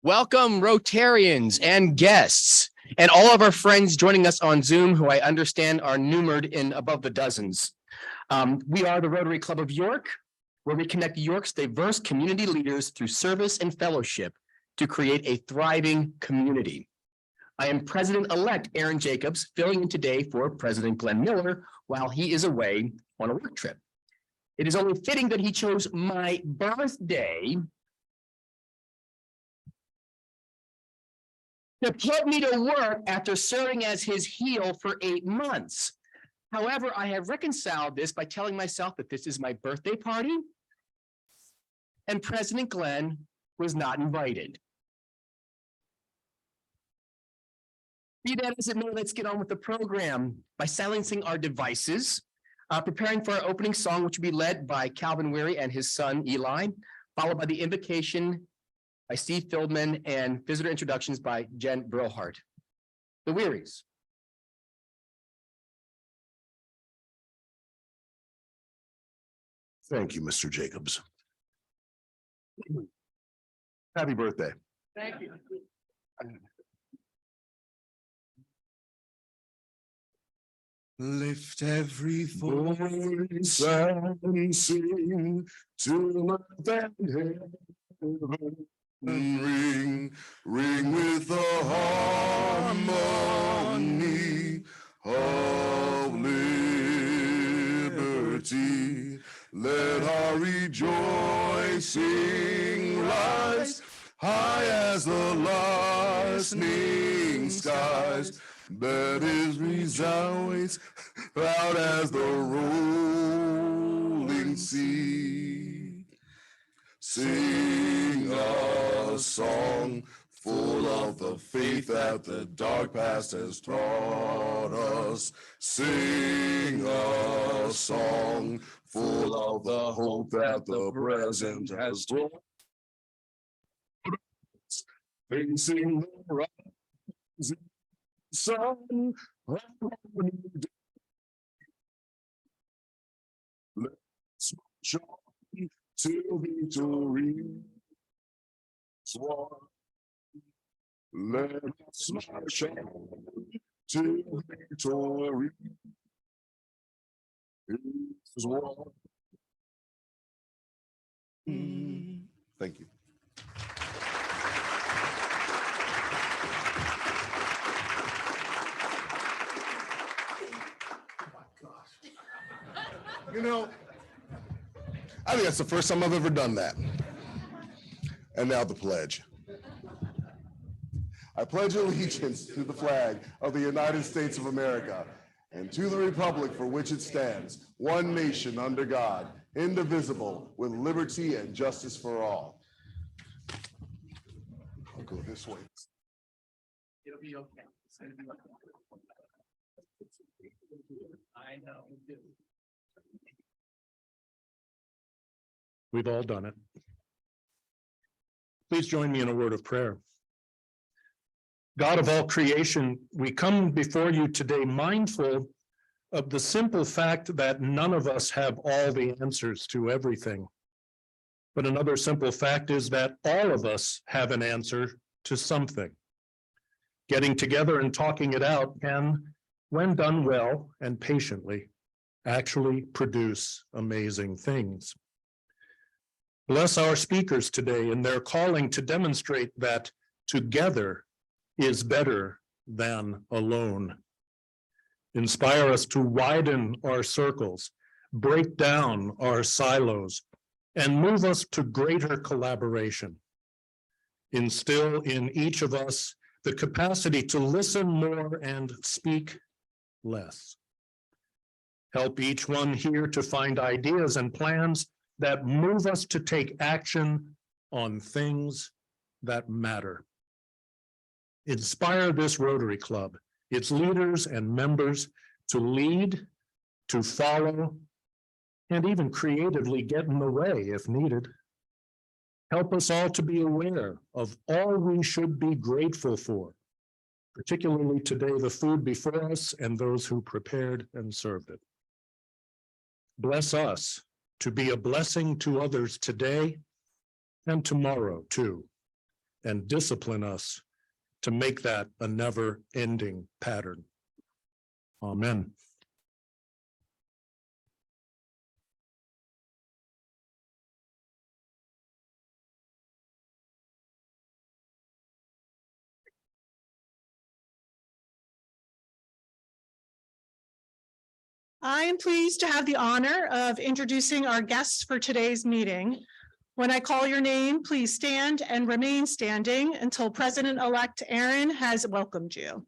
Welcome, Rotarians and guests, and all of our friends joining us on Zoom, who I understand are numered in above the dozens. We are the Rotary Club of York, where we connect York's diverse community leaders through service and fellowship to create a thriving community. I am President-elect Aaron Jacobs, filling in today for President Glenn Miller while he is away on a work trip. It is only fitting that he chose my birthday to put me to work after serving as his heel for 8 months. However, I have reconciled this by telling myself that this is my birthday party and President Glenn was not invited. Be that as it may, let's get on with the program by silencing our devices, preparing for our opening song, which will be led by Calvin Weary and his son Eli, followed by the invocation by Steve Fieldman and visitor introductions by Jen Brillhart. The Wearies. Thank you, Mr. Jacobs. Happy birthday. Thank you. Lift every voice and sing to the heaven. Ring, ring with the harmony of liberty. Let our rejoicing rise high as the lasting skies. That is resounds loud as the rolling sea. Sing a song full of the faith that the dark past has taught us. Sing a song full of the hope that the present has brought. Facing the rising sun. Let's march on to victory. Let us march on to victory. It's one. Thank you. You know, I think that's the first time I've ever done that. And now the pledge. I pledge allegiance to the flag of the United States of America and to the republic for which it stands, one nation under God, indivisible, with liberty and justice for all. I'll go this way. It'll be okay. I know. We've all done it. Please join me in a word of prayer. God of all creation, we come before you today mindful of the simple fact that none of us have all the answers to everything. But another simple fact is that all of us have an answer to something. Getting together and talking it out can, when done well and patiently, actually produce amazing things. Bless our speakers today in their calling to demonstrate that together is better than alone. Inspire us to widen our circles, break down our silos, and move us to greater collaboration. Instill in each of us the capacity to listen more and speak less. Help each one here to find ideas and plans that move us to take action on things that matter. Inspire this Rotary Club, its leaders and members to lead, to follow, and even creatively get in the way if needed. Help us all to be aware of all we should be grateful for, particularly today, the food before us and those who prepared and served it. Bless us to be a blessing to others today and tomorrow too. and discipline us to make that a never-ending pattern. Amen. I am pleased to have the honor of introducing our guests for today's meeting. When I call your name, please stand and remain standing until President-elect Aaron has welcomed you.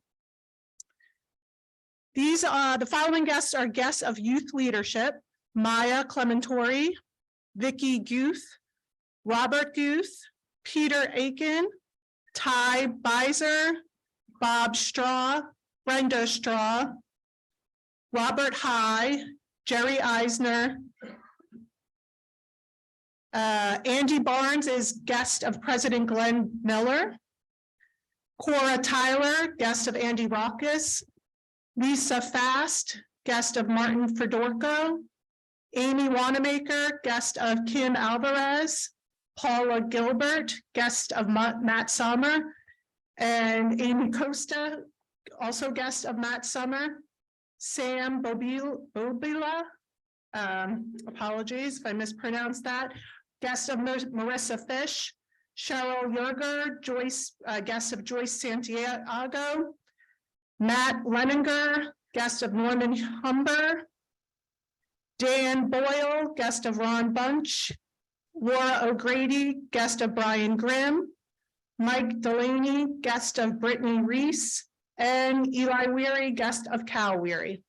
The following guests are guests of youth leadership: Maya Clementori, Vicky Guth, Robert Guth, Peter Aiken, Ty Beiser, Bob Straw, Brenda Straw, Robert High, Jerry Eisner. Andy Barnes is guest of President Glenn Miller. Cora Tyler, guest of Andy Rockus. Lisa Fast, guest of Martin Fedorko. Amy Wanamaker, guest of Kim Alvarez. Paula Gilbert, guest of Matt Sommer. And Amy Costa, also guest of Matt Sommer. Sam Bobila, apologies if I mispronounced that, guest of Marissa Fish. Cheryl Yerger, guest of Joyce Santiago. Matt Leninger, guest of Norman Humber. Dan Boyle, guest of Ron Bunch. Laura O'Grady, guest of Brian Grimm. Mike Delaney, guest of Brittany Reese. And Eli Weary, guest of Cal Weary.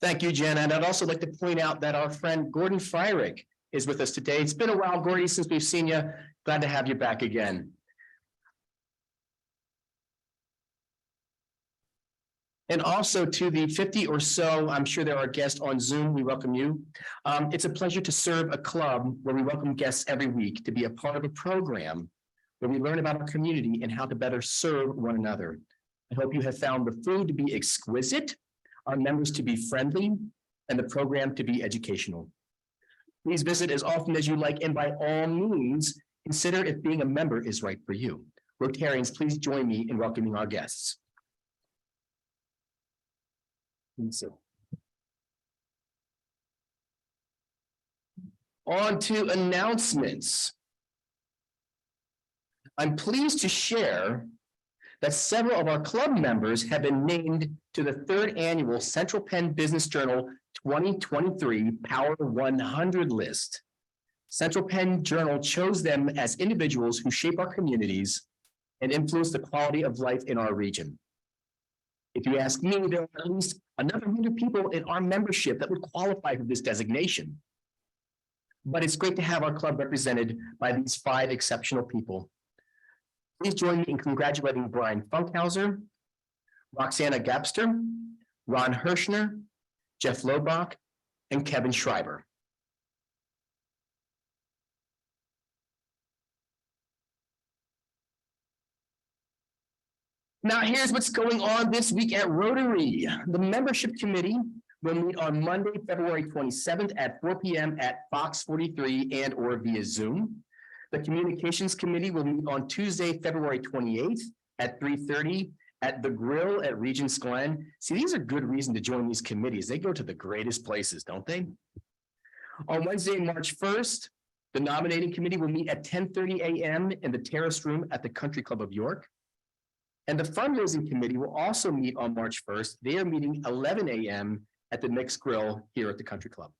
Thank you, Jen. And I'd also like to point out that our friend Gordon Freirich is with us today. It's been a while, Gordy, since we've seen you. Glad to have you back again. And also to the 50 or so, I'm sure there are guests on Zoom, we welcome you. It's a pleasure to serve a club where we welcome guests every week to be a part of a program where we learn about our community and how to better serve one another. I hope you have found the food to be exquisite, our members to be friendly, and the program to be educational. Please visit as often as you like, and by all means, consider if being a member is right for you. Rotarians, please join me in welcoming our guests. On to announcements. I'm pleased to share that several of our club members have been named to the 3rd annual Central Penn Business Journal 2023 Power 100 list. Central Penn Journal chose them as individuals who shape our communities and influence the quality of life in our region. If you ask me, there are at least another 100 people in our membership that would qualify for this designation. But it's great to have our club represented by these 5 exceptional people. Please join me in congratulating Brian Funkhauser, Roxana Gapster, Ron Hirschner, Jeff Lobach, and Kevin Schreiber. Now here's what's going on this week at Rotary. The membership committee will meet on Monday, February 27th at 4 p.m. at Fox 43 and or via Zoom. The Communications Committee will meet on Tuesday, February 28th at 3:30 at the Grill at Regents Glen. See, these are good reason to join these committees. They go to the greatest places, don't they? On Wednesday, March 1st, the Nominating Committee will meet at 10:30 a.m. in the Terrace Room at the Country Club of York. And the Fundraising Committee will also meet on March 1st. They are meeting 11 a.m. at the Mixed Grill here at the Country Club.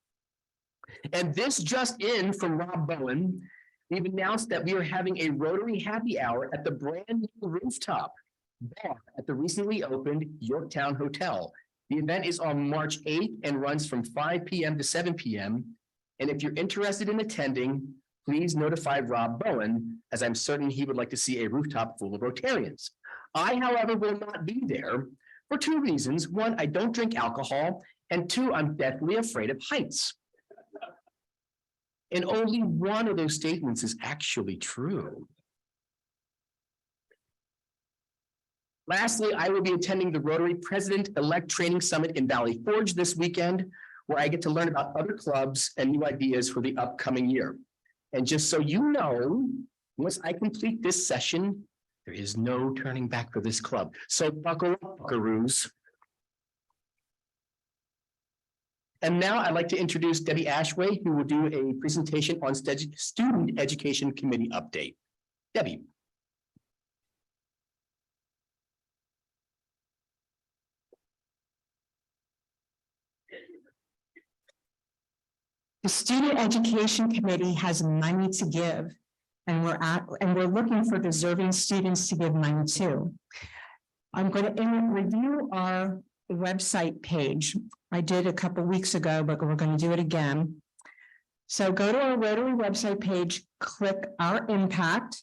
And this just in from Rob Bowen. We've announced that we are having a Rotary happy hour at the brand new rooftop bar at the recently opened Yorktown Hotel. The event is on March 8th and runs from 5 p.m. to 7 p.m. And if you're interested in attending, please notify Rob Bowen, as I'm certain he would like to see a rooftop full of Rotarians. I, however, will not be there for 2 reasons. 1, I don't drink alcohol, and 2, I'm deathly afraid of heights. And only one of those statements is actually true. Lastly, I will be attending the Rotary President-elect Training Summit in Valley Forge this weekend, where I get to learn about other clubs and new ideas for the upcoming year. And just so you know, once I complete this session, there is no turning back for this club. So buckle up, buckaroos. And now I'd like to introduce Debbie Ashway, who will do a presentation on Student Education Committee update. Debbie. The Student Education Committee has money to give, and we're looking for deserving students to give money to. I'm going to review our website page. I did a couple weeks ago, but we're going to do it again. So go to our Rotary website page, click our impact.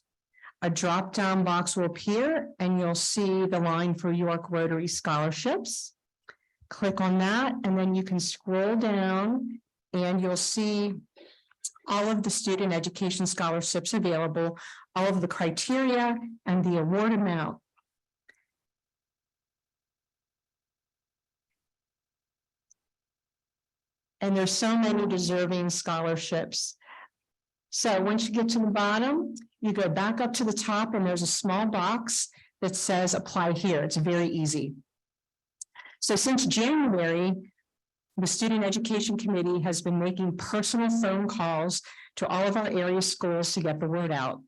A drop-down box will appear, and you'll see the line for York Rotary scholarships. Click on that, and then you can scroll down, and you'll see all of the student education scholarships available, all of the criteria, and the award amount. And there's so many deserving scholarships. So once you get to the bottom, you go back up to the top, and there's a small box that says apply here. It's very easy. So since January, the Student Education Committee has been making personal phone calls to all of our area schools to get the word out.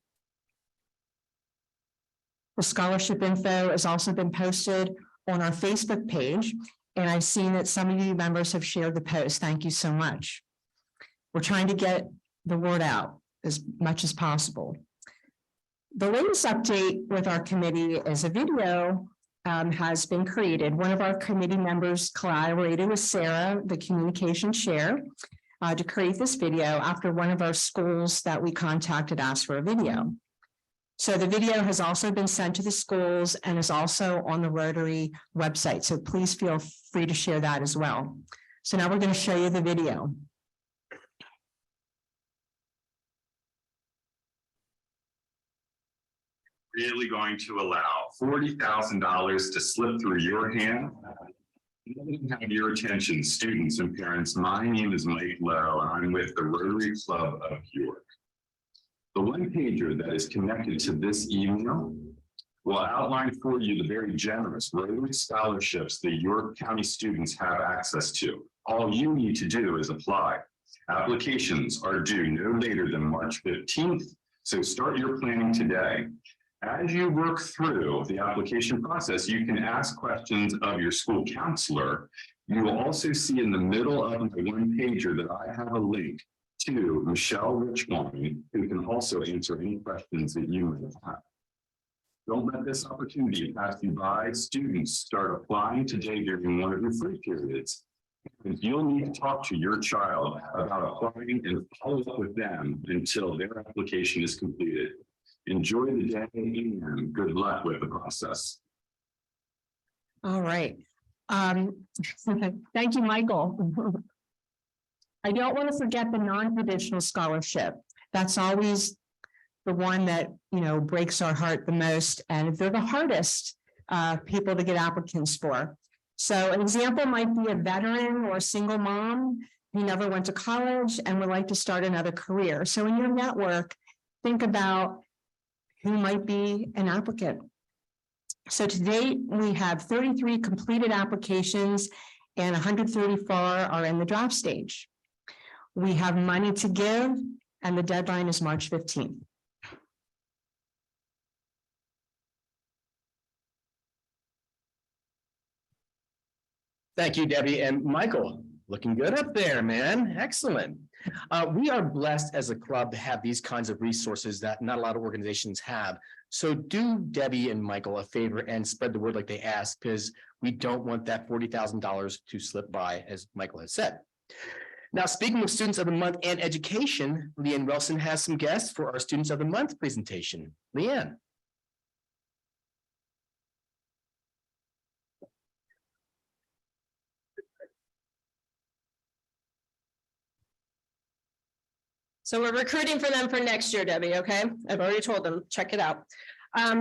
The scholarship info has also been posted on our Facebook page, and I've seen that some of you members have shared the post. Thank you so much. We're trying to get the word out as much as possible. The latest update with our committee is a video has been created. One of our committee members collaborated with Sarah, the communication chair, to create this video after one of our schools that we contacted asked for a video. So the video has also been sent to the schools and is also on the Rotary website. So please feel free to share that as well. So now we're going to show you the video. Really going to allow $40,000 to slip through your hand? Have your attention, students and parents. My name is Mike Lowe, and I'm with the Rotary Club of York. The one-pager that is connected to this email will outline for you the very generous Rotary scholarships that York County students have access to. All you need to do is apply. Applications are due no later than March 15th, so start your planning today. As you work through the application process, you can ask questions of your school counselor. You will also see in the middle of the one-pager that I have a link to Michelle Richwine, who can also answer any questions that you may have. Don't let this opportunity pass you by. Students, start applying today during one of your free periods. And you'll need to talk to your child about applying and follow up with them until their application is completed. Enjoy the day and good luck with the process. All right. Thank you, Michael. I don't want to forget the non-traditional scholarship. That's always the one that, breaks our heart the most, and they're the hardest people to get applicants for. So an example might be a veteran or a single mom who never went to college and would like to start another career. So in your network, think about who might be an applicant. So to date, we have 33 completed applications and 134 are in the draft stage. We have money to give, and the deadline is March 15th. Thank you, Debbie. And Michael, looking good up there, man. Excellent. We are blessed as a club to have these kinds of resources that not a lot of organizations have. So do Debbie and Michael a favor and spread the word like they asked, because we don't want that $40,000 to slip by, as Michael has said. Now, speaking of Students of the Month and education, Leanne Wilson has some guests for our Students of the Month presentation. Leanne. So we're recruiting for them for next year, Debbie, okay? I've already told them, check it out.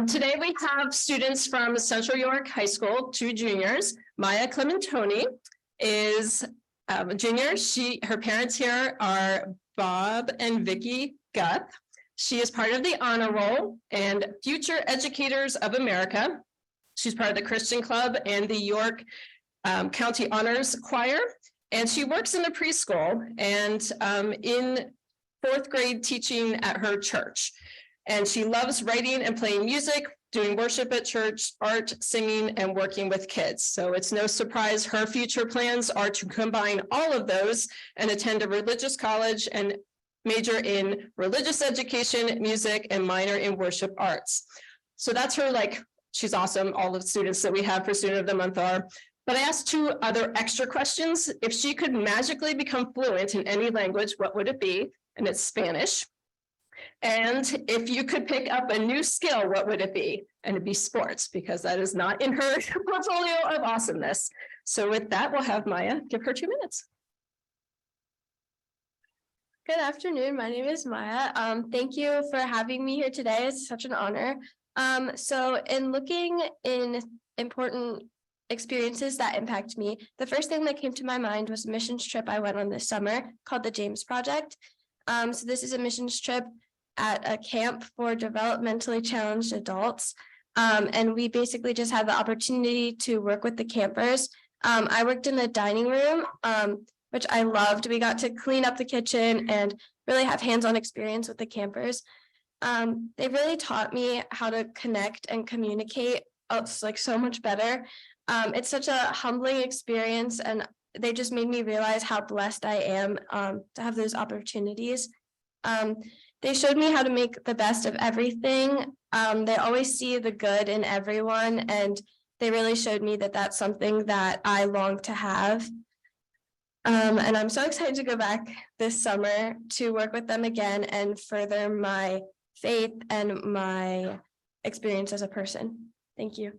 Today we have students from Central York High School, 2 juniors. Maya Clementoni is a junior. Her parents here are Bob and Vicky Guth. She is part of the honor roll and Future Educators of America. She's part of the Christian Club and the York County Honors Choir. And she works in the preschool and in fourth grade teaching at her church. And she loves writing and playing music, doing worship at church, art, singing, and working with kids. So it's no surprise her future plans are to combine all of those and attend a religious college and major in religious education, music, and minor in worship arts. So that's her, like, she's awesome. All the students that we have for Student of the Month are. But I asked 2 other extra questions. If she could magically become fluent in any language, what would it be? And it's Spanish. And if you could pick up a new skill, what would it be? And it'd be sports, because that is not in her portfolio of awesomeness. So with that, we'll have Maya give her 2 minutes. Good afternoon. My name is Maya. Thank you for having me here today. It's such an honor. So in looking in important experiences that impact me, the first thing that came to my mind was a missions trip I went on this summer called the James Project. So this is a missions trip at a camp for developmentally challenged adults. And we basically just had the opportunity to work with the campers. I worked in the dining room, which I loved. We got to clean up the kitchen and really have hands-on experience with the campers. They really taught me how to connect and communicate like so much better. It's such a humbling experience, and they just made me realize how blessed I am to have those opportunities. They showed me how to make the best of everything. They always see the good in everyone, and they really showed me that that's something that I long to have. And I'm so excited to go back this summer to work with them again and further my faith and my experience as a person. Thank you.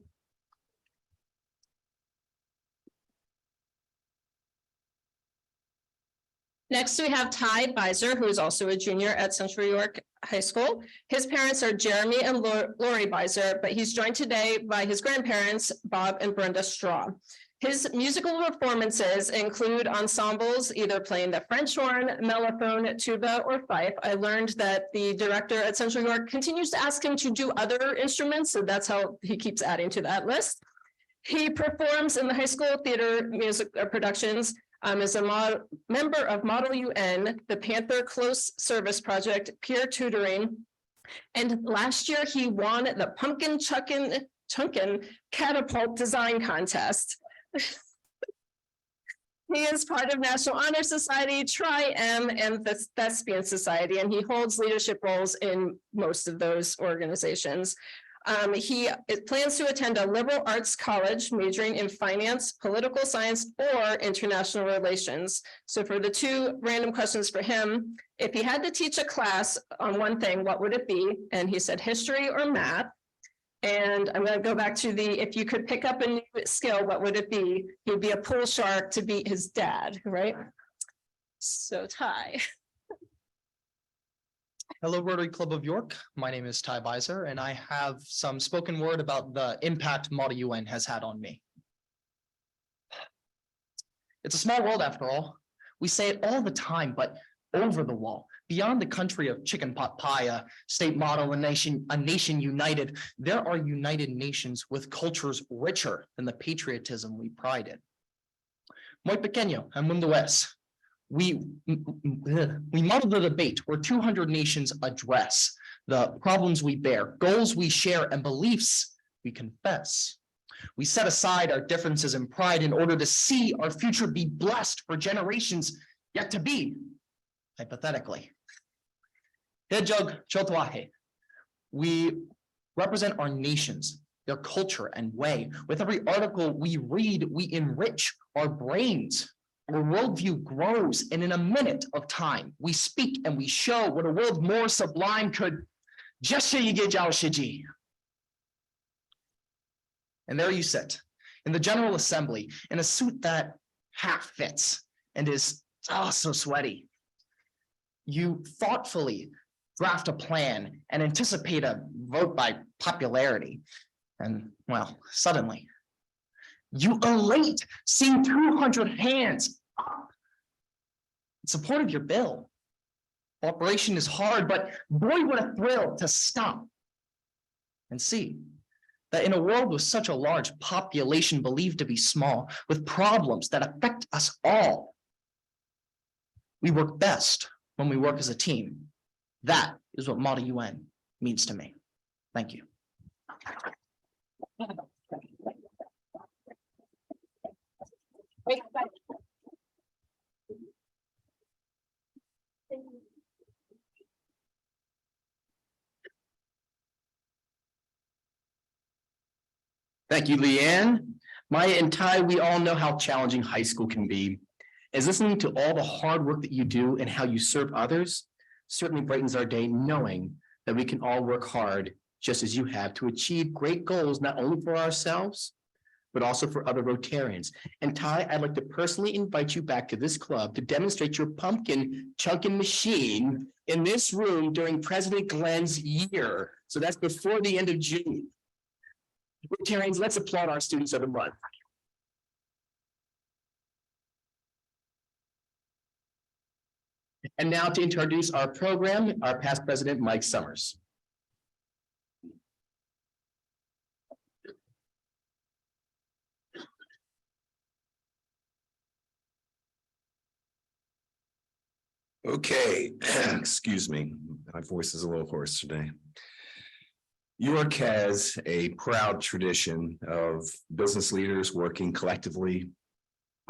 Next, we have Ty Beiser, who is also a junior at Central York High School. His parents are Jeremy and Lori Beiser, but he's joined today by his grandparents, Bob and Brenda Straw. His musical performances include ensembles, either playing the French horn, mellophone, tuba, or fife. I learned that the director at Central York continues to ask him to do other instruments, so that's how he keeps adding to that list. He performs in the high school theater music productions, as a member of Model UN, the Panther Close Service Project, peer tutoring. And last year he won the Pumpkin Chunkin Catapult Design Contest. He is part of National Honor Society, Tri-M, and the Thespian Society, and he holds leadership roles in most of those organizations. He plans to attend a liberal arts college majoring in finance, political science, or international relations. So for the 2 random questions for him, if he had to teach a class on one thing, what would it be? And he said history or math. And I'm going to go back to the, if you could pick up a new skill, what would it be? He'd be a pool shark to beat his dad, right? So Ty. Hello, Rotary Club of York. My name is Ty Beiser, and I have some spoken word about the impact Model UN has had on me. It's a small world after all. We say it all the time, but over the wall, beyond the country of chicken pot pie, a state model, a nation united, there are united nations with cultures richer than the patriotism we pride in. Muy pequeño el mundo es. We model the debate where 200 nations address the problems we bear, goals we share, and beliefs we confess. We set aside our differences and pride in order to see our future be blessed for generations yet to be, hypothetically. Hejog Chotwahe. We represent our nations, their culture and way. With every article we read, we enrich our brains. Our worldview grows, and in a minute of time, we speak and we show what a world more sublime could. And there you sit, in the General Assembly, in a suit that half fits and is so sweaty. You thoughtfully draft a plan and anticipate a vote by popularity. And, well, suddenly, you elate seeing 200 hands up in support of your bill. Cooperation is hard, but boy, what a thrill to stop and see that in a world with such a large population believed to be small, with problems that affect us all, we work best when we work as a team. That is what Model UN means to me. Thank you. Thank you, Leanne. Maya and Ty, we all know how challenging high school can be. As listening to all the hard work that you do and how you serve others certainly brightens our day, knowing that we can all work hard, just as you have, to achieve great goals, not only for ourselves, but also for other Rotarians. And Ty, I'd like to personally invite you back to this club to demonstrate your pumpkin chunking machine in this room during President Glenn's year. So that's before the end of June. Rotarians, let's applaud our students of the month. And now to introduce our program, our past president, Mike Summers. Okay, excuse me, my voice is a little hoarse today. York has a proud tradition of business leaders working collectively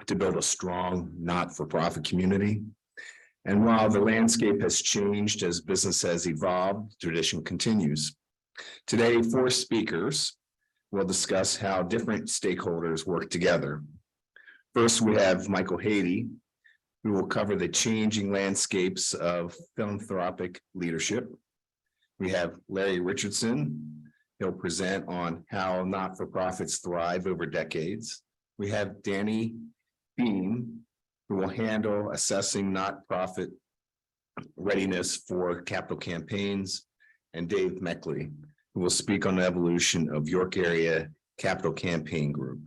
to build a strong, not-for-profit community. And while the landscape has changed as business has evolved, the tradition continues. Today, 4 speakers will discuss how different stakeholders work together. First, we have Michael Hady, who will cover the changing landscapes of philanthropic leadership. We have Larry Richardson. He'll present on how not-for-profits thrive over decades. We have Dani Beam, who will handle assessing not-profit readiness for capital campaigns, and Dave Meckley, who will speak on the evolution of York Area Capital Campaign Group.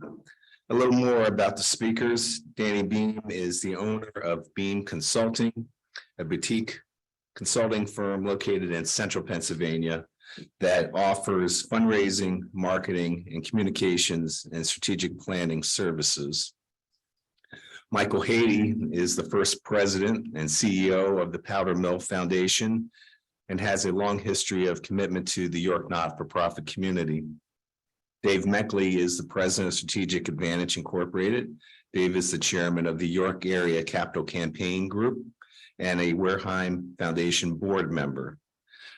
A little more about the speakers. Dani Beam is the owner of Beam Consulting, a boutique consulting firm located in central Pennsylvania that offers fundraising, marketing, and communications and strategic planning services. Michael Hady is the first president and CEO of the Powder Mill Foundation and has a long history of commitment to the York not-for-profit community. Dave Meckley is the president of Strategic Advantage Incorporated. Dave is the chairman of the York Area Capital Campaign Group and a Wareheim Foundation board member.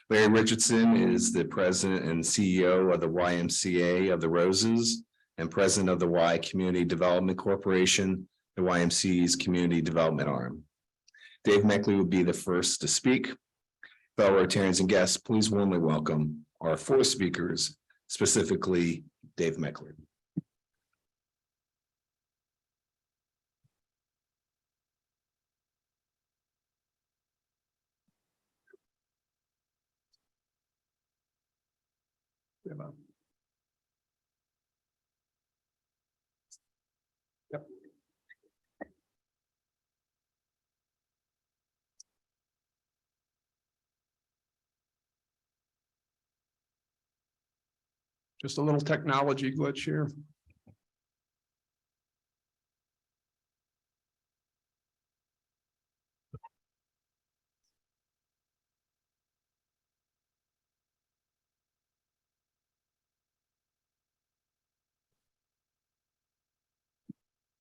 Larry Richardson is the president and CEO of the YMCA of the Roses and president of the Y Community Development Corporation, the YMCA's community development arm. Dave Meckley will be the first to speak. Fellow Rotarians and guests, please warmly welcome our 4 speakers, specifically Dave Meckley. Yep. Just a little technology glitch here.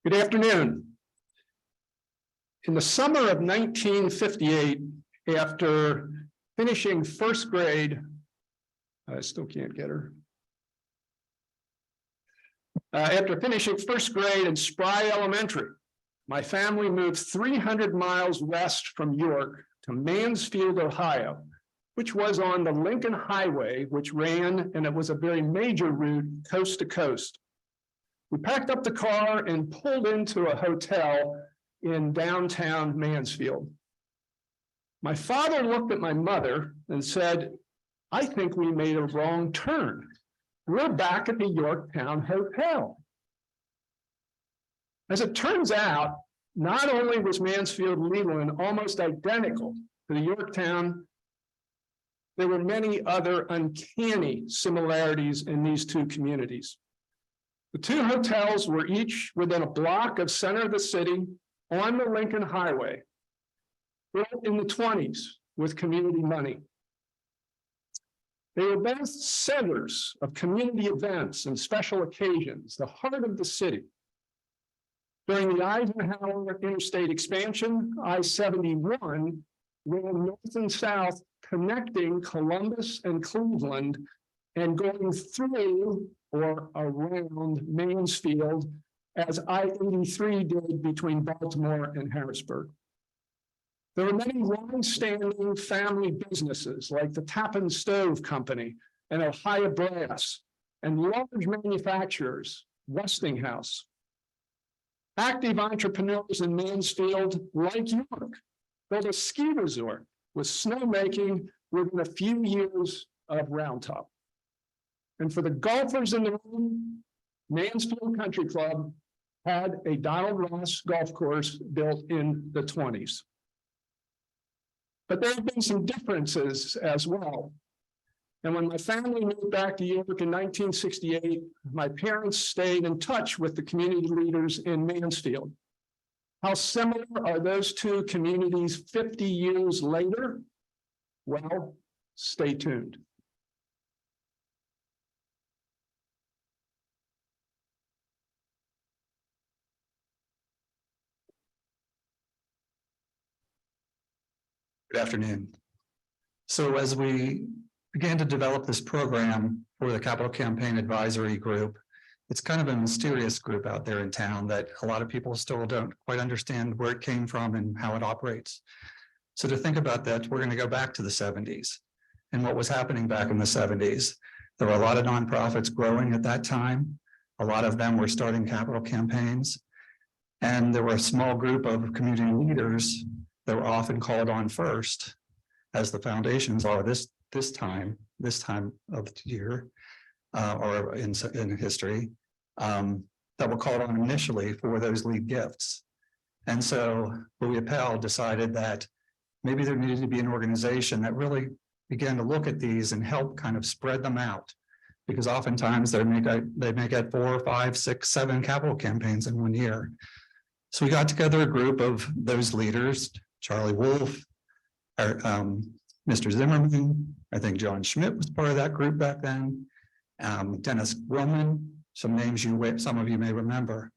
Good afternoon. In the summer of 1958, after finishing first grade, I still can't get her. After finishing first grade in Spry Elementary, my family moved 300 miles west from York to Mansfield, Ohio, which was on the Lincoln Highway, which ran, and it was a very major route, coast to coast. We packed up the car and pulled into a hotel in downtown Mansfield. My father looked at my mother and said, "I think we made a wrong turn. We're back at the Yorktown Hotel." As it turns out, Not only was Mansfield Leland almost identical to the Yorktown, there were many other uncanny similarities in these two communities. The two hotels were each within a block of center of the city on the Lincoln Highway, built in the 1920s with community money. They were both centers of community events and special occasions, the heart of the city. During the Eisenhower interstate expansion, I-71 ran north and south, connecting Columbus and Cleveland and going through or around Mansfield as I-83 did between Baltimore and Harrisburg. There were many long-standing family businesses like the Tappan Stove Company and Ohio Brass, and large manufacturers, Westinghouse. Active entrepreneurs in Mansfield, like York, built a ski resort with snowmaking within a few years of Round Top. And for the golfers in the room, Mansfield Country Club had a Donald Ross golf course built in the 1920s. But there have been some differences as well. And when my family moved back to York in 1968, my parents stayed in touch with the community leaders in Mansfield. How similar are those two communities 50 years later? Well, stay tuned. Good afternoon. So as we began to develop this program for the Capital Campaign Advisory Group, it's kind of a mysterious group out there in town that a lot of people still don't quite understand where it came from and how it operates. So to think about that, we're going to go back to the 70s and what was happening back in the 70s. There were a lot of nonprofits growing at that time. A lot of them were starting capital campaigns. And there were a small group of community leaders that were often called on first, as the foundations are this time of the year, or in history, that were called on initially for those lead gifts. And so Louis Appel decided that maybe there needed to be an organization that really began to look at these and help kind of spread them out, because oftentimes they may get 4, 5, 6, 7 capital campaigns in one year. So we got together a group of those leaders, Charlie Wolf, Mr. Zimmerman, I think John Schmidt was part of that group back then, Dennis Grumman, some names some of you may remember.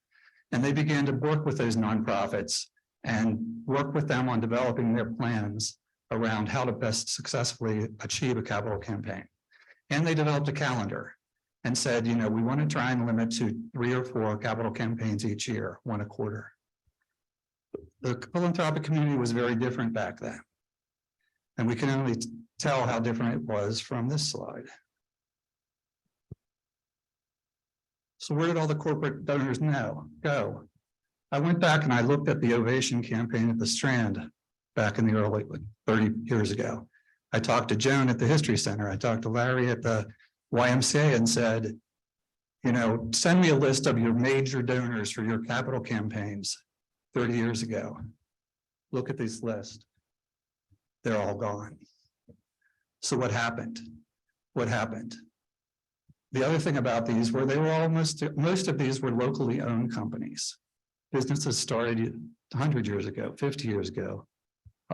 And they began to work with those nonprofits and work with them on developing their plans around how to best successfully achieve a capital campaign. And they developed a calendar and said, you know, we want to try and limit to 3 or 4 capital campaigns each year, 1 a quarter. The philanthropic community was very different back then. And we can only tell how different it was from this slide. So where did all the corporate donors go? I went back and I looked at the Ovation campaign at the Strand back in the early 30 years ago. I talked to Joan at the History Center. I talked to Larry at the YMCA and said, you know, send me a list of your major donors for your capital campaigns 30 years ago. Look at this list. They're all gone. So what happened? What happened? The other thing about these were they were most of these were locally owned companies. Businesses started 100 years ago, 50 years ago,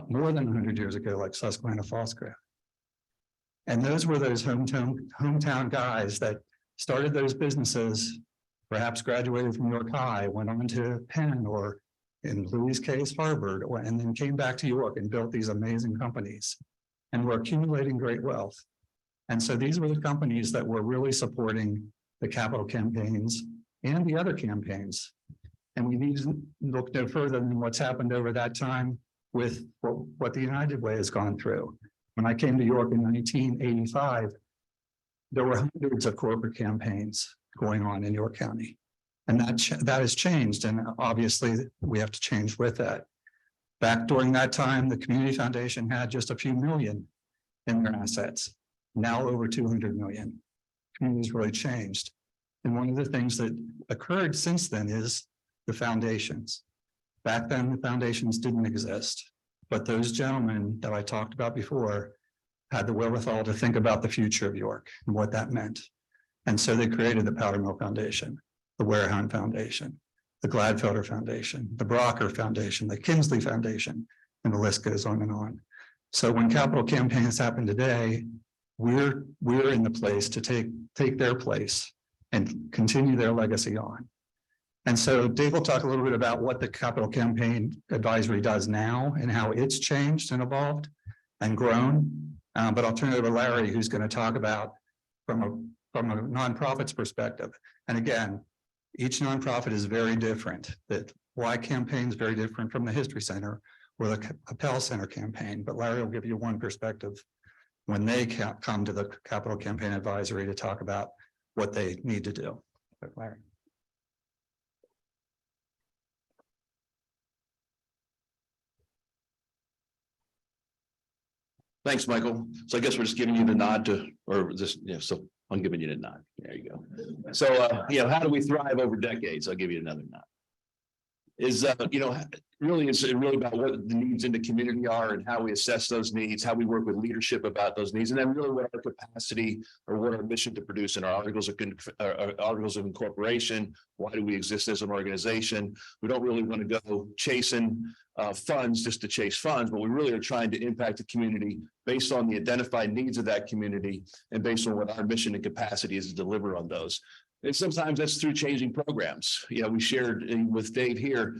more than 100 years ago, like Susquehanna Foscraft. And those were those hometown guys that started those businesses, perhaps graduated from York High, went on to Penn, or in Louis' case, Harvard, and then came back to York and built these amazing companies and were accumulating great wealth. And so these were the companies that were really supporting the capital campaigns and the other campaigns. And we need to look no further than what's happened over that time with what the United Way has gone through. When I came to York in 1985, there were hundreds of corporate campaigns going on in York County. And that has changed. And obviously we have to change with that. Back during that time, the Community Foundation had just a few million in their assets. Now over 200 million. Communities really changed. And one of the things that occurred since then is the foundations. Back then, the foundations didn't exist, but those gentlemen that I talked about before had the wherewithal to think about the future of York and what that meant. And so they created the Powder Mill Foundation, the Warehound Foundation, the Gladfelder Foundation, the Brocker Foundation, the Kinsley Foundation, and the list goes on and on. So when capital campaigns happen today, we're in the place to take their place and continue their legacy on. And so Dave will talk a little bit about what the capital campaign advisory does now and how it's changed and evolved and grown. But I'll turn it over to Larry, who's going to talk about from a nonprofit's perspective. And again, each nonprofit is very different. That Y campaign is very different from the History Center or the Appel Center campaign. But Larry will give you one perspective when they come to the capital campaign advisory to talk about what they need to do. But Larry. Thanks, Michael. So I guess we're just giving you the nod to, or just, so I'm giving you the nod. There you go. So, how do we thrive over decades? I'll give you another nod. Is, really, it's really about what the needs in the community are and how we assess those needs, how we work with leadership about those needs, and then really what our capacity or what our mission to produce in our articles of incorporation. Why do we exist as an organization? We don't really want to go chasing funds just to chase funds, but we really are trying to impact the community based on the identified needs of that community and based on what our mission and capacity is to deliver on those. And sometimes that's through changing programs. We shared with Dave here,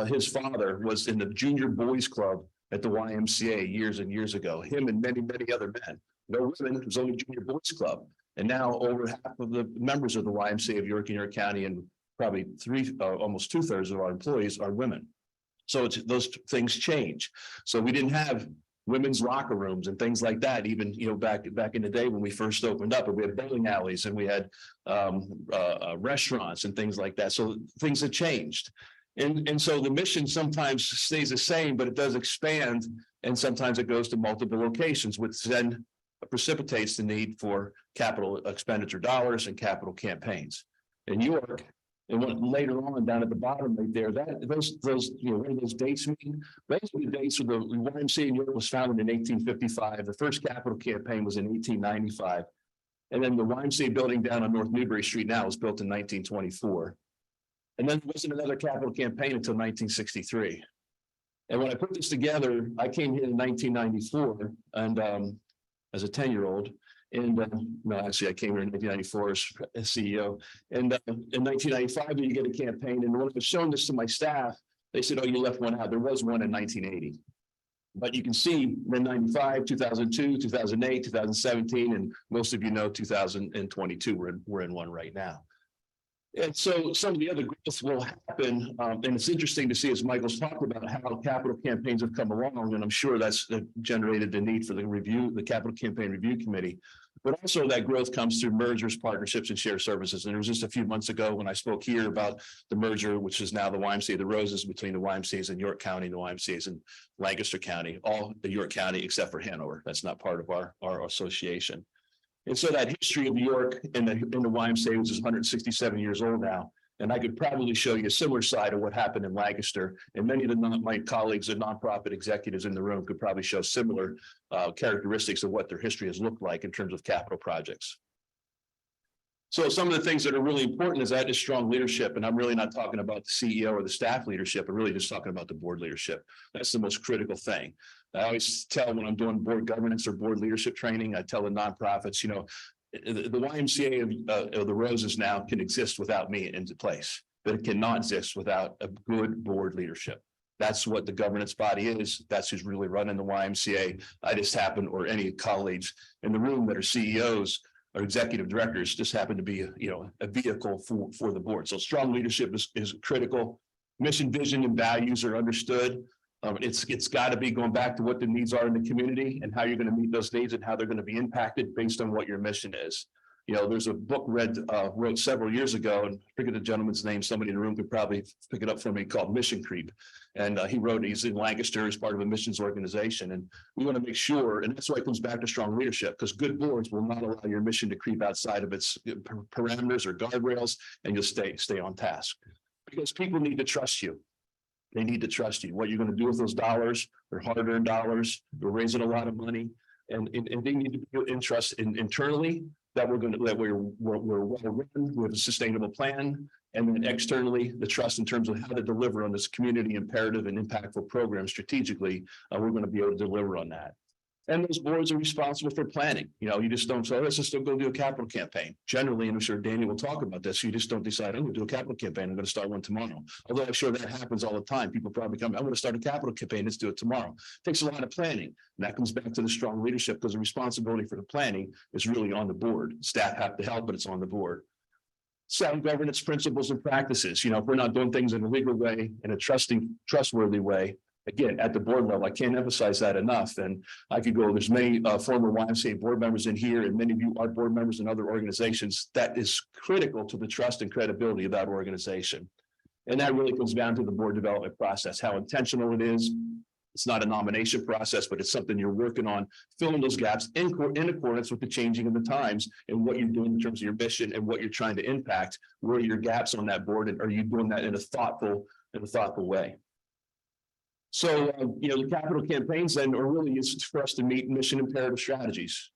his father was in the junior boys club at the YMCA years and years ago, him and many, many other men. No women, it was only junior boys club. And now over half of the members of the YMCA of York and York County and probably almost 2/3 of our employees are women. So those things change. So we didn't have women's locker rooms and things like that, even, back in the day when we first opened up, and we had bowling alleys and we had restaurants and things like that. So things have changed. And so the mission sometimes stays the same, but it does expand. And sometimes it goes to multiple locations, which then precipitates the need for capital expenditure dollars and capital campaigns. In York, and what later on down at the bottom right there, those what do those dates mean? Those are the dates where the YMCA in York was founded in 1855. The first capital campaign was in 1895. And then the YMCA building down on North Newbury Street now was built in 1924. And then there wasn't another capital campaign until 1963. And when I put this together, I came here in 1994 and as a 10-year-old. And no, actually, I came here in 1994 as CEO. And in 1995, you get a campaign. And when I was showing this to my staff, they said, "Oh, you left one out." There was one in 1980. But you can see in 95, 2002, 2008, 2017, and most of 2022, we're in one right now. And so some of the other growth will happen. And it's interesting to see, as Michael's talked about, how capital campaigns have come along. And I'm sure that's generated the need for the capital campaign review committee. But also that growth comes through mergers, partnerships, and shared services. And it was just a few months ago when I spoke here about the merger, which is now the YMCA of the Roses, between the YMCAs in York County and the YMCAs in Lancaster County, all the York County except for Hanover. That's not part of our association. And so that history of York in the YMCA, which is 167 years old now, and I could probably show you a similar side of what happened in Lancaster. And many of my colleagues and nonprofit executives in the room could probably show similar characteristics of what their history has looked like in terms of capital projects. So some of the things that are really important is strong leadership. And I'm really not talking about the CEO or the staff leadership, but really just talking about the board leadership. That's the most critical thing. I always tell when I'm doing board governance or board leadership training, I tell the nonprofits, the YMCA of the Roses now can exist without me into place, but it cannot exist without a good board leadership. That's what the governance body is. That's who's really running the YMCA. I just happen, or any colleagues in the room that are CEOs or executive directors, just happen to be a vehicle for the board. So strong leadership is critical. Mission, vision, and values are understood. It's got to be going back to what the needs are in the community and how you're going to meet those needs and how they're going to be impacted based on what your mission is. There's a book wrote several years ago, and I forget the gentleman's name. Somebody in the room could probably pick it up for me, called Mission Creep. And he's in Lancaster as part of a missions organization. And we want to make sure, and that's why it comes back to strong leadership, because good boards will not allow your mission to creep outside of its parameters or guardrails, and you'll stay on task. Because people need to trust you. They need to trust you. What you're going to do with those dollars, they're hard-earned dollars. We're raising a lot of money, and they need to be trust internally that we're well run. We have a sustainable plan, and then externally, the trust in terms of how to deliver on this community imperative and impactful program strategically. We're going to be able to deliver on that. And those boards are responsible for planning. You know, you just don't say, let's just go do a capital campaign. Generally, and I'm sure Danny will talk about this, you just don't decide, I'm going to do a capital campaign. I'm going to start one tomorrow. Although I'm sure that happens all the time. People probably come, I'm going to start a capital campaign. Let's do it tomorrow. It takes a lot of planning. And that comes back to the strong leadership, because the responsibility for the planning is really on the board. Staff have to help, but it's on the board. Sound governance principles and practices. You know, if we're not doing things in a legal way, in a trustworthy way, again, at the board level, I can't emphasize that enough. And I could go, there's many former YMCA board members in here, and many of you are board members in other organizations. That is critical to the trust and credibility of that organization. And that really comes down to the board development process, how intentional it is. It's not a nomination process, but it's something you're working on, filling those gaps in accordance with the changing of the times and what you're doing in terms of your mission and what you're trying to impact. Where are your gaps on that board, and are you doing that in a thoughtful way? So, you know, the capital campaigns then are really used for us to meet mission imperative strategies.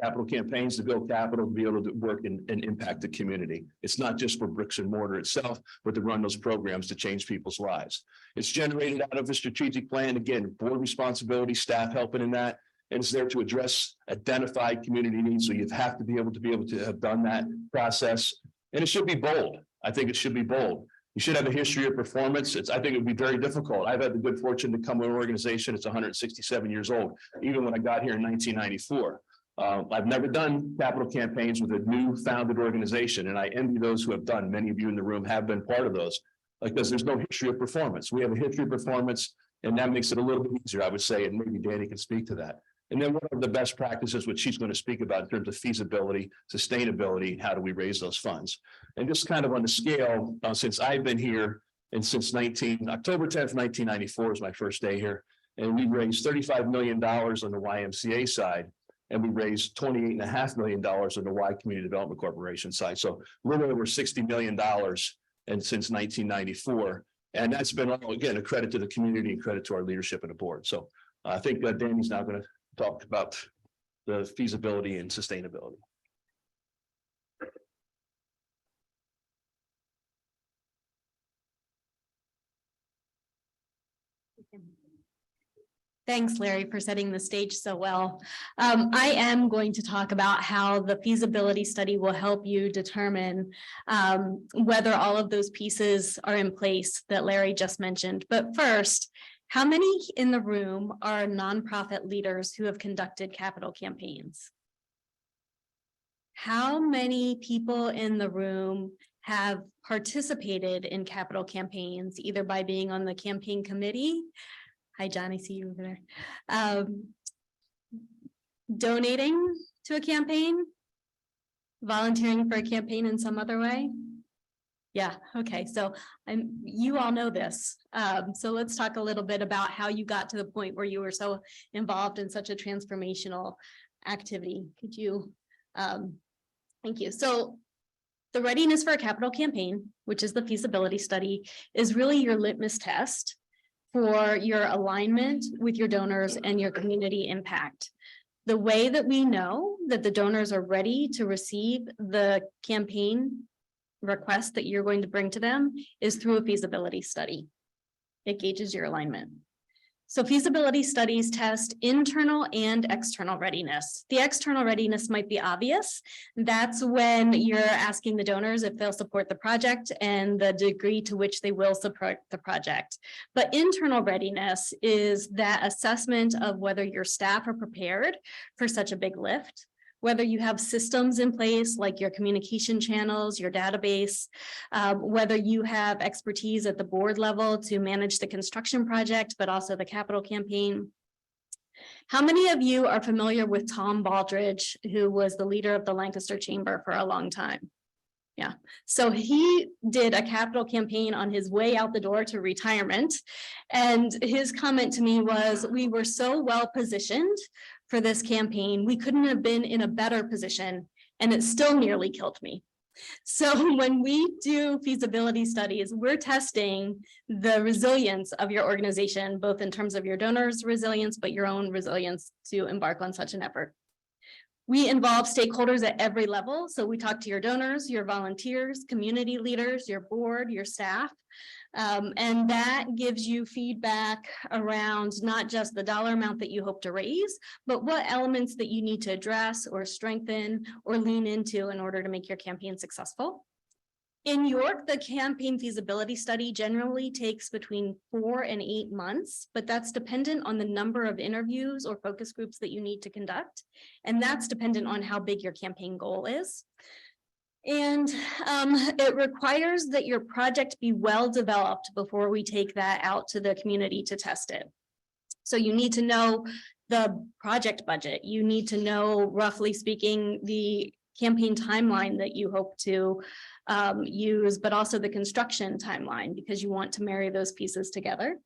Capital campaigns to build capital to be able to work and impact the community. It's not just for bricks and mortar itself, but to run those programs to change people's lives. It's generated out of a strategic plan. Again, board responsibility, staff helping in that, and it's there to address identified community needs. So you have to be able to have done that process, and it should be bold. I think it should be bold. You should have a history of performance. I think it would be very difficult. I've had the good fortune to come to an organization. It's 167 years old. Even when I got here in 1994, I've never done capital campaigns with a new founded organization, and I envy those who have done. Many of you in the room have been part of those, because there's no history of performance. We have a history of performance, and that makes it a little bit easier, I would say, and maybe Dani can speak to that. And then what are the best practices, which she's going to speak about in terms of feasibility, sustainability, how do we raise those funds? And just kind of on the scale, since I've been here, and since October 10th, 1994 is my first day here, and we raised $35 million on the YMCA side, and we raised $28.5 million on the Y Community Development Corporation side. So a little over $60 million and since 1994. And that's been, again, a credit to the community and credit to our leadership and the board. So I think Dani's now going to talk about the feasibility and sustainability. Thanks, Larry, for setting the stage so well. I am going to talk about how the feasibility study will help you determine whether all of those pieces are in place that Larry just mentioned. But first, how many in the room are nonprofit leaders who have conducted capital campaigns? How many people in the room have participated in capital campaigns, either by being on the campaign committee? Hi, Johnny, see you over there. Donating to a campaign? Volunteering for a campaign in some other way? Yeah, okay, so you all know this. So let's talk a little bit about how you got to the point where you were so involved in such a transformational activity. Could you, thank you. So the readiness for a capital campaign, which is the feasibility study, is really your litmus test for your alignment with your donors and your community impact. The way that we know that the donors are ready to receive the campaign request that you're going to bring to them is through a feasibility study. It gauges your alignment. So feasibility studies test internal and external readiness. The external readiness might be obvious. That's when you're asking the donors if they'll support the project and the degree to which they will support the project. But internal readiness is that assessment of whether your staff are prepared for such a big lift, whether you have systems in place like your communication channels, your database, whether you have expertise at the board level to manage the construction project, but also the capital campaign. How many of you are familiar with Tom Baldridge, who was the leader of the Lancaster Chamber for a long time? Yeah, so he did a capital campaign on his way out the door to retirement. And his comment to me was, we were so well positioned for this campaign, we couldn't have been in a better position, and it still nearly killed me. So when we do feasibility studies, we're testing the resilience of your organization, both in terms of your donors' resilience, but your own resilience to embark on such an effort. We involve stakeholders at every level. So we talk to your donors, your volunteers, community leaders, your board, your staff. And that gives you feedback around not just the dollar amount that you hope to raise, but what elements that you need to address or strengthen or lean into in order to make your campaign successful. In York, the campaign feasibility study generally takes between 4 and 8 months, but that's dependent on the number of interviews or focus groups that you need to conduct. And that's dependent on how big your campaign goal is. And it requires that your project be well developed before we take that out to the community to test it. So you need to know the project budget. You need to know, roughly speaking, the campaign timeline that you hope to use, but also the construction timeline, because you want to marry those pieces together.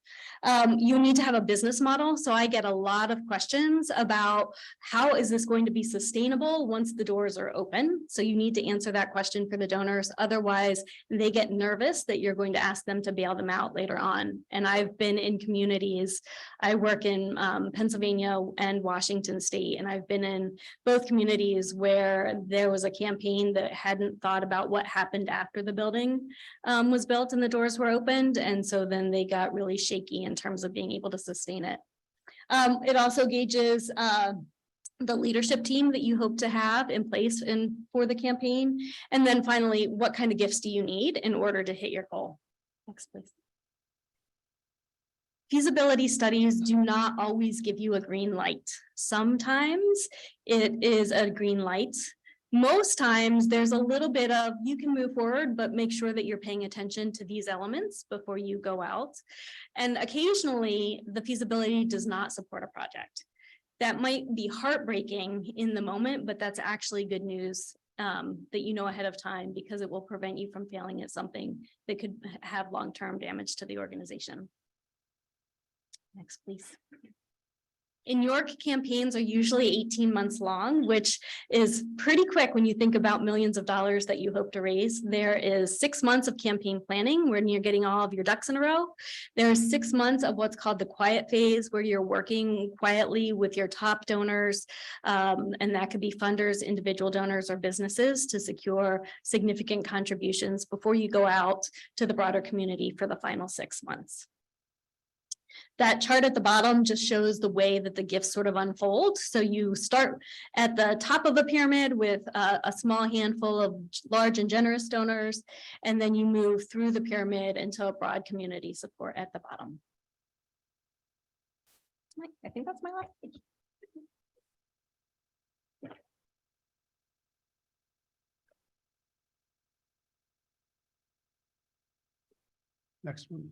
You need to have a business model. So I get a lot of questions about how is this going to be sustainable once the doors are open? So you need to answer that question for the donors. Otherwise, they get nervous that you're going to ask them to bail them out later on. And I've been in communities. I work in Pennsylvania and Washington State, and I've been in both communities where there was a campaign that hadn't thought about what happened after the building was built and the doors were opened. And so then they got really shaky in terms of being able to sustain it. It also gauges the leadership team that you hope to have in place for the campaign. And then finally, what kind of gifts do you need in order to hit your goal? Next, please. Feasibility studies do not always give you a green light. Sometimes it is a green light. Most times there's a little bit of, you can move forward, but make sure that you're paying attention to these elements before you go out. And occasionally the feasibility does not support a project. That might be heartbreaking in the moment, but that's actually good news that you know ahead of time, because it will prevent you from failing at something that could have long-term damage to the organization. Next, please. In York, campaigns are usually 18 months long, which is pretty quick when you think about millions of dollars that you hope to raise. There is 6 months of campaign planning when you're getting all of your ducks in a row. There's 6 months of what's called the quiet phase, where you're working quietly with your top donors, and that could be funders, individual donors, or businesses to secure significant contributions before you go out to the broader community for the final 6 months. That chart at the bottom just shows the way that the gifts sort of unfold. So you start at the top of the pyramid with a small handful of large and generous donors, and then you move through the pyramid into a broad community support at the bottom. I think that's my last page. Next one.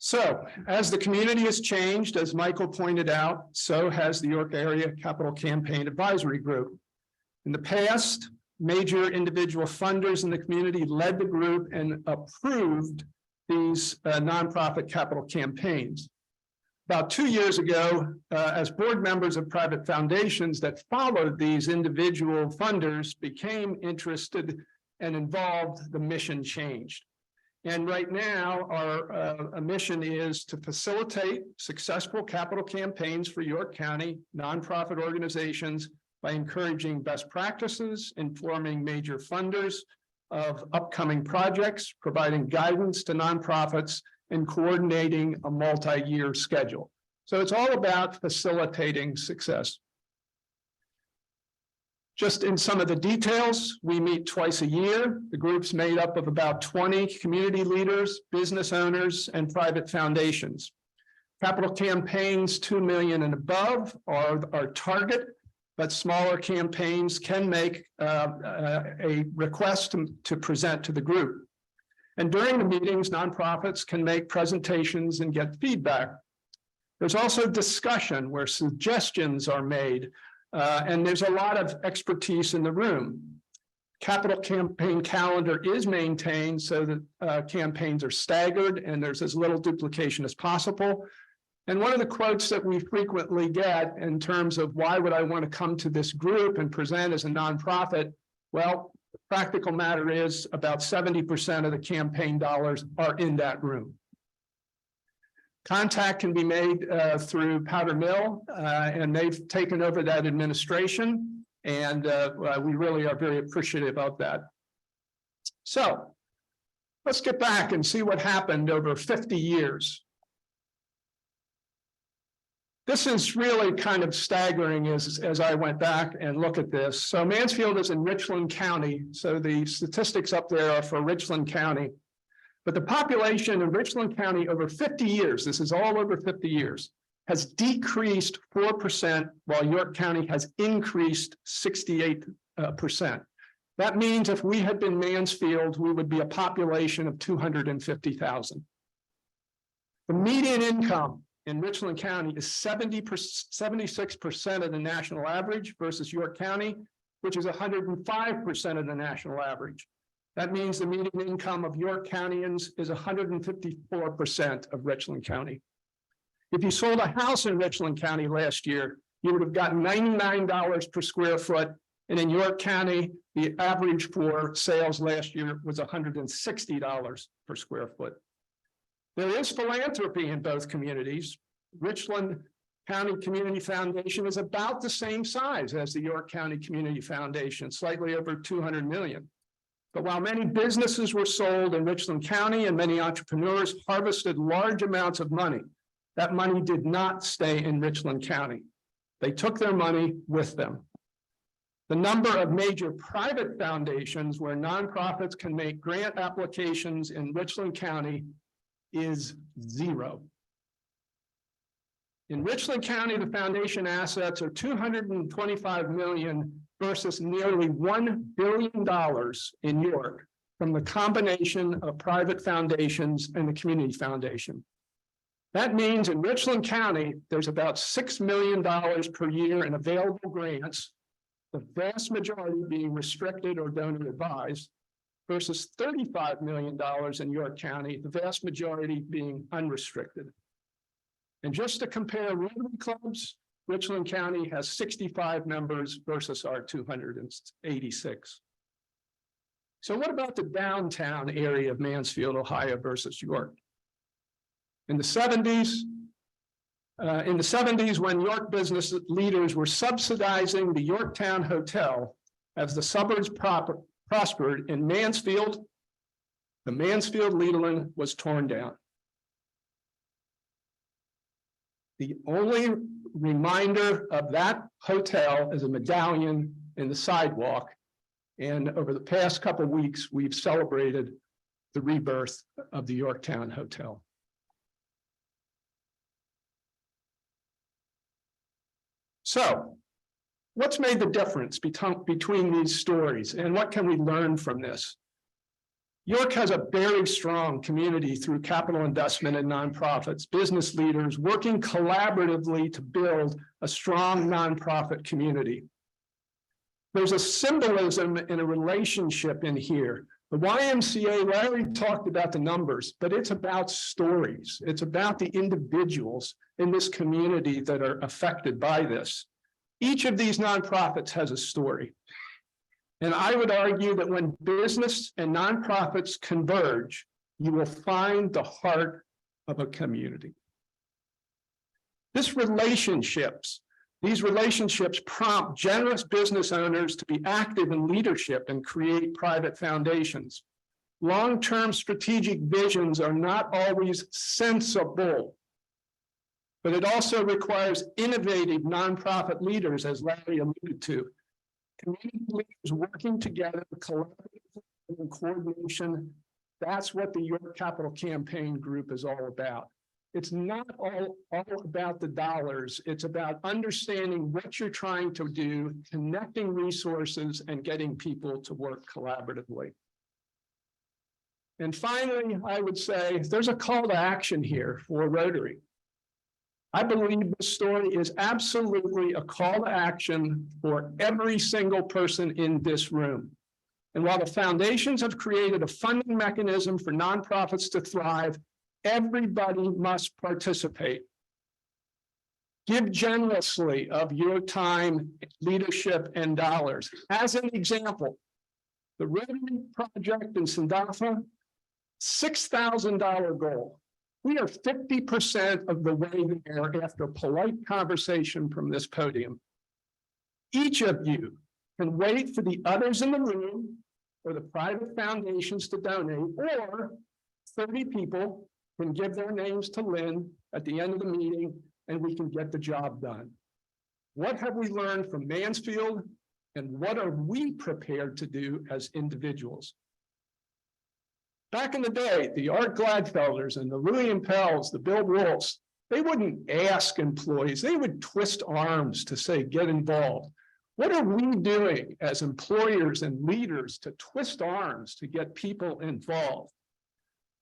So as the community has changed, as Michael pointed out, so has the York Area Capital Campaign Advisory Group. In the past, major individual funders in the community led the group and approved these nonprofit capital campaigns. About 2 years ago, as board members of private foundations that followed these individual funders became interested and involved, the mission changed. And right now, our mission is to facilitate successful capital campaigns for York County nonprofit organizations by encouraging best practices, informing major funders of upcoming projects, providing guidance to nonprofits, and coordinating a multi-year schedule. So it's all about facilitating success. Just in some of the details, we meet twice a year. The group's made up of about 20 community leaders, business owners, and private foundations. Capital campaigns 2 million and above are our target, but smaller campaigns can make a request to present to the group. And during the meetings, nonprofits can make presentations and get feedback. There's also discussion where suggestions are made. And there's a lot of expertise in the room. Capital campaign calendar is maintained so that campaigns are staggered and there's as little duplication as possible. And one of the quotes that we frequently get in terms of why would I want to come to this group and present as a nonprofit? Well, The practical matter is about 70% of the campaign dollars are in that room. Contact can be made through Powder Mill, and they've taken over that administration, and we really are very appreciative of that. So let's get back and see what happened over 50 years. This is really kind of staggering as I went back and look at this. So Mansfield is in Richland County, so the statistics up there are for Richland County. But the population in Richland County over 50 years, this is all over 50 years, has decreased 4%, while York County has increased 68%. That means if we had been Mansfield, we would be a population of 250,000. The median income in Richland County is 76% of the national average versus York County, which is 105% of the national average. That means the median income of York Countyans is 154% of Richland County. If you sold a house in Richland County last year, you would have gotten $99 per square foot. And in York County, the average for sales last year was $160 per square foot. There is philanthropy in both communities. Richland County Community Foundation is about the same size as the York County Community Foundation, slightly over 200 million. But while many businesses were sold in Richland County and many entrepreneurs harvested large amounts of money, that money did not stay in Richland County. They took their money with them. The number of major private foundations where nonprofits can make grant applications in Richland County is 0. In Richland County, the foundation assets are $225 million versus nearly $1 billion in York from the combination of private foundations and the community foundation. That means in Richland County, there's about $6 million per year in available grants, the vast majority being restricted or donor advised, versus $35 million in York County, the vast majority being unrestricted. And just to compare Rotary clubs, Richland County has 65 members versus our 286. So what about the downtown area of Mansfield, Ohio versus York? In the 70s, when York business leaders were subsidizing the Yorktown Hotel as the suburbs prospered in Mansfield, the Mansfield Leland was torn down. The only reminder of that hotel is a medallion in the sidewalk. And over the past couple of weeks, we've celebrated the rebirth of the Yorktown Hotel. So, what's made the difference between these stories, and what can we learn from this? York has a very strong community through capital investment in nonprofits, business leaders working collaboratively to build a strong nonprofit community. There's a symbolism and a relationship in here. The YMCA, Larry talked about the numbers, but it's about stories. It's about the individuals in this community that are affected by this. Each of these nonprofits has a story. And I would argue that when business and nonprofits converge, you will find the heart of a community. These relationships prompt generous business owners to be active in leadership and create private foundations. Long-term strategic visions are not always sensible, but it also requires innovative nonprofit leaders, as Larry alluded to. Community leaders working together, collaboratively and coordination. That's what the York Capital Campaign Group is all about. It's not all about the dollars. It's about understanding what you're trying to do, connecting resources, and getting people to work collaboratively. And finally, I would say there's a call to action here for Rotary. I believe this story is absolutely a call to action for every single person in this room. And while the foundations have created a funding mechanism for nonprofits to thrive, everybody must participate. Give generously of your time, leadership, and dollars. As an example, The Rotary project in Sandafa, $6,000 goal. We are 50% of the way there after polite conversation from this podium. Each of you can wait for the others in the room or the private foundations to donate, or 30 people can give their names to Lynn at the end of the meeting and we can get the job done. What have we learned from Mansfield and what are we prepared to do as individuals? Back in the day, the Art Gladfelders and the Louis Impels, the Bill Wolfs, they wouldn't ask employees, they would twist arms to say, get involved. What are we doing as employers and leaders to twist arms to get people involved?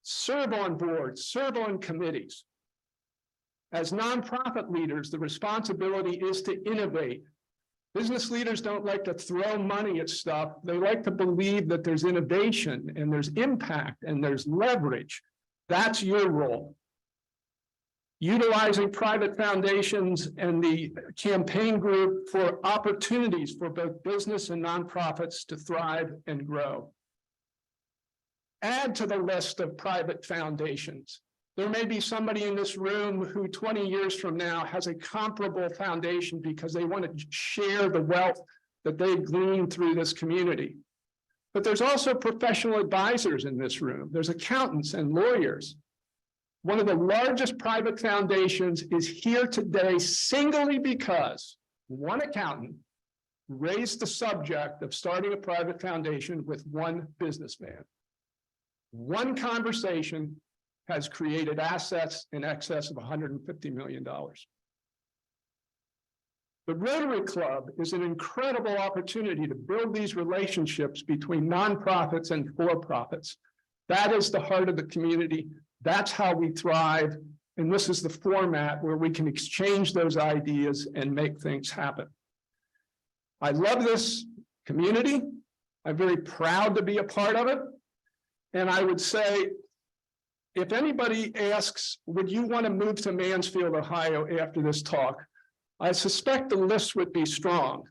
Serve on boards, serve on committees. As nonprofit leaders, the responsibility is to innovate. Business leaders don't like to throw money at stuff. They like to believe that there's innovation and there's impact and there's leverage. That's your role. Utilizing private foundations and the campaign group for opportunities for both business and nonprofits to thrive and grow. Add to the list of private foundations. There may be somebody in this room who 20 years from now has a comparable foundation because they want to share the wealth that they've gleaned through this community. But there's also professional advisors in this room. There's accountants and lawyers. One of the largest private foundations is here today singly because one accountant raised the subject of starting a private foundation with one businessman. One conversation has created assets in excess of $150 million. The Rotary Club is an incredible opportunity to build these relationships between nonprofits and for-profits. That is the heart of the community. That's how we thrive. And this is the format where we can exchange those ideas and make things happen. I love this community. I'm very proud to be a part of it. And I would say, if anybody asks, would you want to move to Mansfield, Ohio after this talk? I suspect the list would be strong.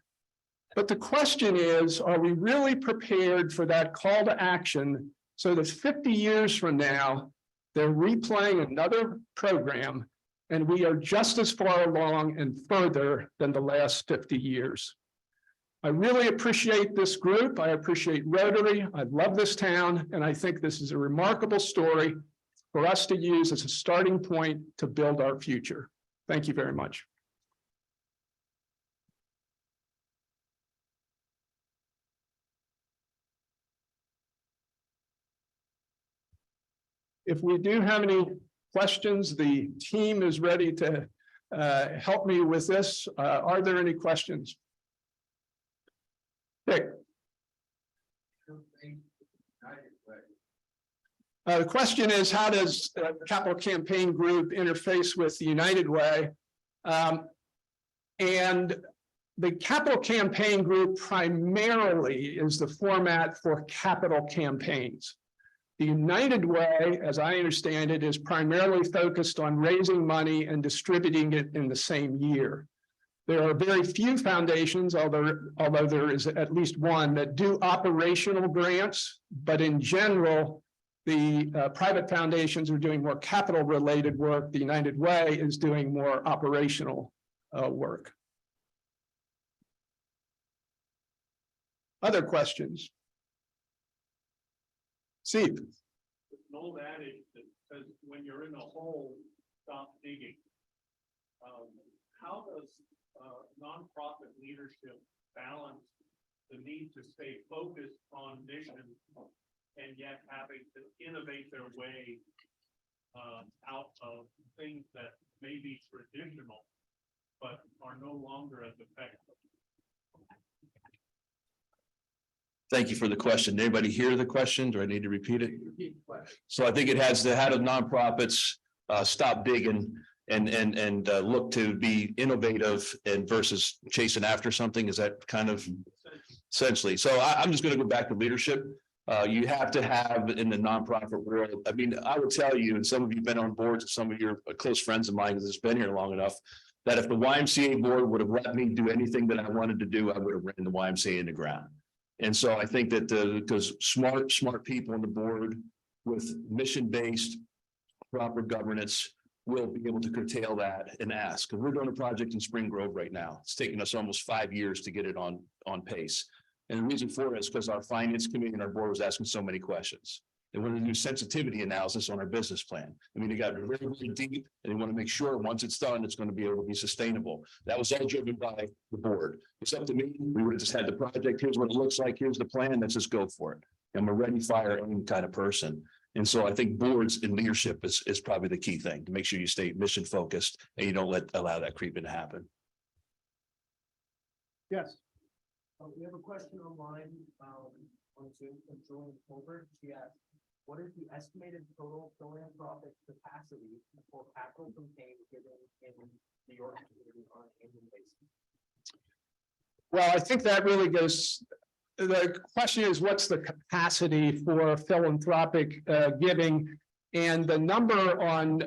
But the question is, are we really prepared for that call to action so that 50 years from now, they're replaying another program and we are just as far along and further than the last 50 years. I really appreciate this group. I appreciate Rotary. I love this town. And I think this is a remarkable story for us to use as a starting point to build our future. Thank you very much. If we do have any questions, the team is ready to help me with this. Are there any questions? Dick. The question is, how does the Capital Campaign Group interface with the United Way? And the Capital Campaign Group primarily is the format for capital campaigns. The United Way, as I understand it, is primarily focused on raising money and distributing it in the same year. There are very few foundations, although there is at least one, that do operational grants, but in general, the private foundations are doing more capital related work. The United Way is doing more operational work. Other questions? Steve. There's an old adage that says when you're in a hole, stop digging. How does nonprofit leadership balance the need to stay focused on mission and yet having to innovate their way out of things that may be traditional but are no longer as effective? Thank you for the question. Did anybody hear the question? Do I need to repeat it? So I think it has to how do nonprofits stop digging and look to be innovative and versus chasing after something. Is that kind of essentially? So I'm just going to go back to leadership. You have to have in the nonprofit world. I mean, I would tell you, and some of you have been on boards, and some of your close friends of mine that's been here long enough, that if the YMCA board would have let me do anything that I wanted to do, I would have ran the YMCA in the ground. And so I think that because smart people on the board with mission-based proper governance will be able to curtail that and ask. Because we're doing a project in Spring Grove right now. It's taken us almost 5 years to get it on pace. And the reason for it is because our finance committee and our board was asking so many questions. They wanted to do sensitivity analysis on our business plan. I mean, they got very, very deep and they want to make sure once it's done, it's going to be able to be sustainable. That was all driven by the board. It's up to me. We would have just had the project. Here's what it looks like. Here's the plan. Let's just go for it. I'm a ready, fire, aim kind of person. And so I think boards and leadership is probably the key thing to make sure you stay mission focused and you don't allow that creeping to happen. Yes. We have a question online on Zoom from Julian Colbert. She asked, what is the estimated total philanthropic capacity for capital campaign given in New York community on an annual basis? Well, I think that really goes, the question is, what's the capacity for philanthropic giving? And the number on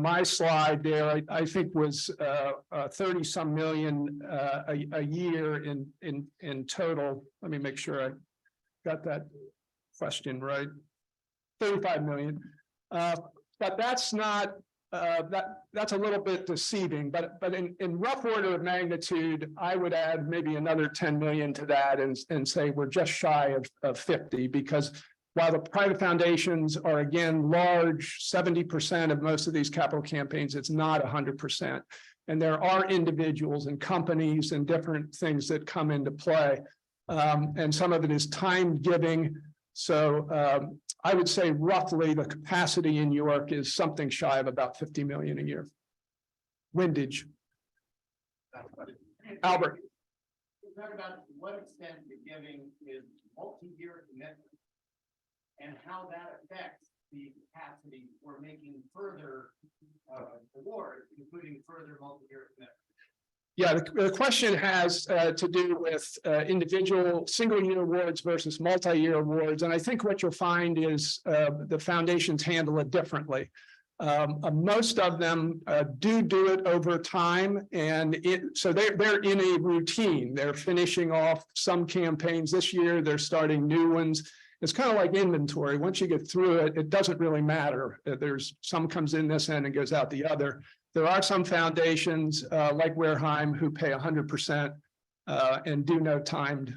my slide there, I think was 30 some million a year in total. Let me make sure I got that question right. 35 million. But that's not that's a little bit deceiving, but in rough order of magnitude, I would add maybe another 10 million to that and say we're just shy of 50, because while the private foundations are again large, 70% of most of these capital campaigns, it's not 100%. And there are individuals and companies and different things that come into play. And some of it is time giving. So I would say roughly the capacity in New York is something shy of about 50 million a year. Windage. Albert. Talk about to what extent the giving is multi-year commitment and how that affects the capacity for making further awards, including further multi-year commitment. Yeah, the question has to do with individual single-year awards versus multi-year awards. And I think what you'll find is the foundations handle it differently. Most of them do it over time. And so they're in a routine. They're finishing off some campaigns this year. They're starting new ones. It's kind of like inventory. Once you get through it, it doesn't really matter. There's some comes in this end and goes out the other. There are some foundations like Wareheim who pay 100% and do no time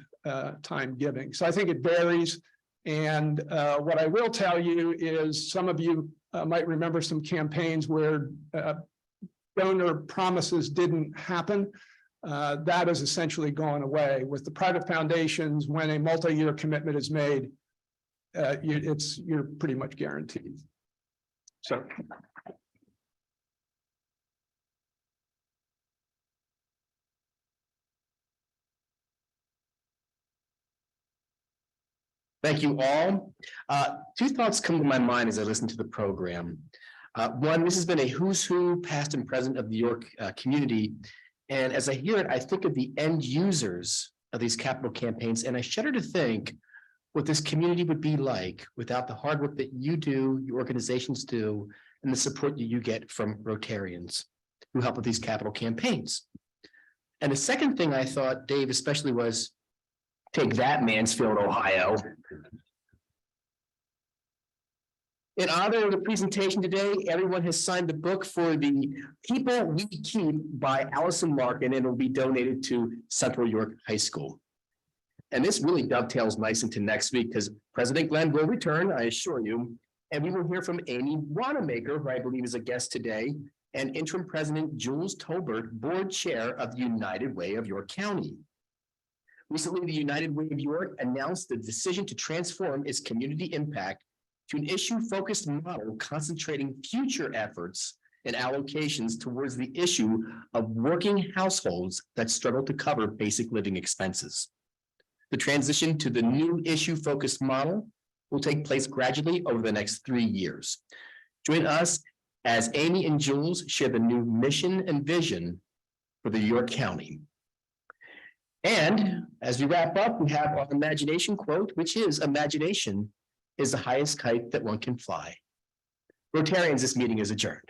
giving. So I think it varies. And what I will tell you is some of you might remember some campaigns where donor promises didn't happen. That has essentially gone away. With the private foundations, when a multi-year commitment is made, you're pretty much guaranteed. So. Thank you all. Two thoughts come to my mind as I listen to the program. One, this has been a who's who, past and present of the York community. And as I hear it, I think of the end users of these capital campaigns, and I shudder to think what this community would be like without the hard work that you do, your organizations do, and the support you get from Rotarians who help with these capital campaigns. And the second thing I thought, Dave, especially was, take that, Mansfield, Ohio. In honor of the presentation today, everyone has signed the book for the People We Keep by Allison Larkin, and it will be donated to Central York High School. And this really dovetails nice into next week because President Glenn will return, I assure you, and we will hear from Amy Wanamaker, who I believe is a guest today, and Interim President Jules Tolbert, Board Chair of the United Way of York County. Recently, the United Way of York announced the decision to transform its community impact to an issue-focused model concentrating future efforts and allocations towards the issue of working households that struggle to cover basic living expenses. The transition to the new issue-focused model will take place gradually over the next 3 years. Join us as Amy and Jules share the new mission and vision for the York County. And as we wrap up, we have our imagination quote, which is, imagination is the highest kite that one can fly. Rotarians, this meeting is adjourned.